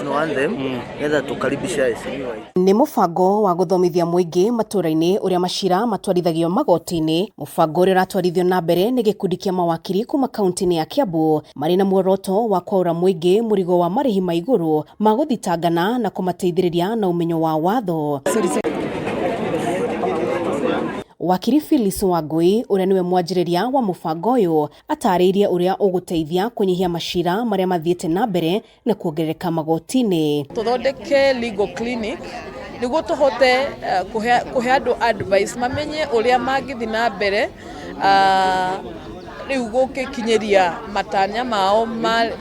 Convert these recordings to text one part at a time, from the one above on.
one them getha tukaribisha SMU. Ni mubango wa guthomithia muingi matũra-inĩ uria macira matwarithagio magoti-inĩ. Mubango uria ratwarithio na mbere ni gikundi kia mawakiri kuma kaunti-inĩ ya Kiambu mari na muoroto wa kwaura muingi murigo wa marihi ma iguru ma guthitangana na kumateithĩrĩria na umenyo wa watho. Wakiri Phyllis Wangui uria niwe mwanjĩrĩria wa mubango uyu atarĩirie uria uguteithia kunyihia macira maria mathiĩte na mbere na kuongerereka magoti-inĩ. Tuthondeke legal clinic niguo tuhote kuhe andu advice mamenye uria mangithi na mbere riu gukikinyeria matanya mao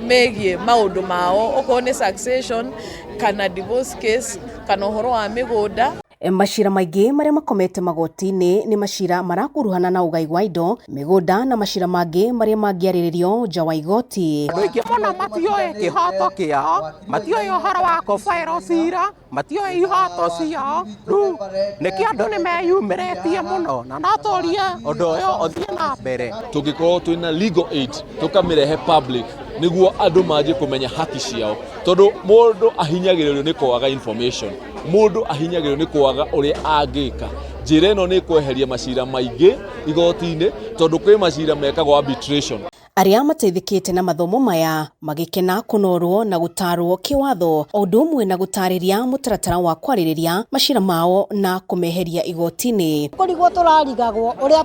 megie maundu mao okorwo ni succession kana divorce case kana uhoro wa migunda. Macira maingĩ maria makomete magoti-inĩ ni macira marakuruhana na ugai wa indo, migunda na macira mangĩ maria mangĩarĩrĩrio nja wa igoti. Andũ aingĩ mũno matioĩ kĩhoto kĩao, matioĩ ũhoro wa kũbaĩrwo cira, matioĩ ihoto ciao. Rĩu nĩkĩo andũ nĩmeyumĩrĩtie mũno na no tũrie ũndũ ũyũ ũthiĩ na mbere. Tũngĩkorwo twĩna legal aid tũkamĩrehe public niguo andũ manjie kũmenya haki ciao, tondũ mũndũ ahinyagĩrĩrio nĩ kwaga information, mũndũ ahinyagĩrĩrio nĩ kwaga ũrĩa angĩka. Njĩra ĩno nĩ kweheria macira maingĩ igoti-inĩ tondũ kwĩ macira mekagwo arbitration. Aria mateithĩkĩte na mathomo maya magĩkena kũnorwo na gũtarwo kĩwatho o ũndũ ũmwe na gũtarĩria mũtaratara wa kwarĩrĩria macira mao na kũmeheria igoti-inĩ. Kũrigwo tũrarigagwo ũrĩa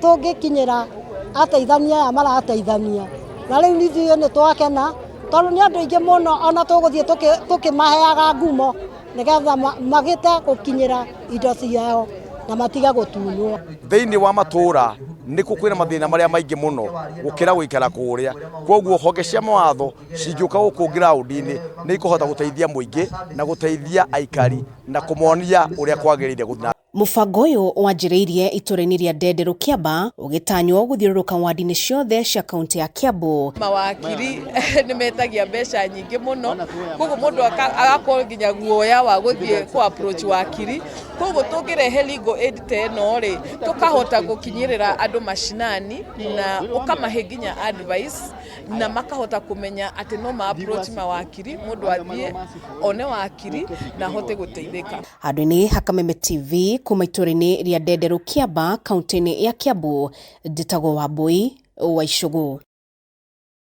tũngĩkinyĩra ateithania aya marateithania. Na rĩu ithuĩ nĩ twakena tondũ nĩ andũ aingĩ mũno ona tũgũthiĩ tũkĩmaheaga ngumo nĩgetha magĩte gũkinyĩra indo ciao na matiga gũtunywo. Thĩinĩ wa matũra nĩkuo kwĩna mathĩna marĩa maingĩ mũno gũkĩra gũikara kũrĩa. Kwoguo honge cia mawatho cingĩũka gũkũ ground-inĩ nĩ ikũhota gũteithia mũingĩ na gũteithia aikari na kũmonia ũrĩa kwagĩrĩire gũthina. Mubango uyu wanjĩrĩirie itũra-inĩ rĩa Ndenderu Kiamba ũgĩtanywo gũthiũrũrũka wadi-inĩ ciothe cia kaunti ya Kiambu. Mawakiri nĩ metagia mbeca nyingĩ mũno, koguo mũndũ agakorwo nginya guoya wa gũthiĩ ku approach wakiri. Koguo tũngĩrehe legal aid ta ĩno rĩ tũkahota gũkinyĩrĩra andũ mashinani na ũkamahe nginya advice na makahota kũmenya atĩ no ma approach mawakiri, mũndũ athiĩ one wakiri na ahote gũteithĩka. Handũ-inĩ ha Kameme TV kuma itũra-inĩ rĩa Ndenderu Kiamba kaunti-inĩ ya Kiambu, ndĩtagwo Wambui wa Icũgũ.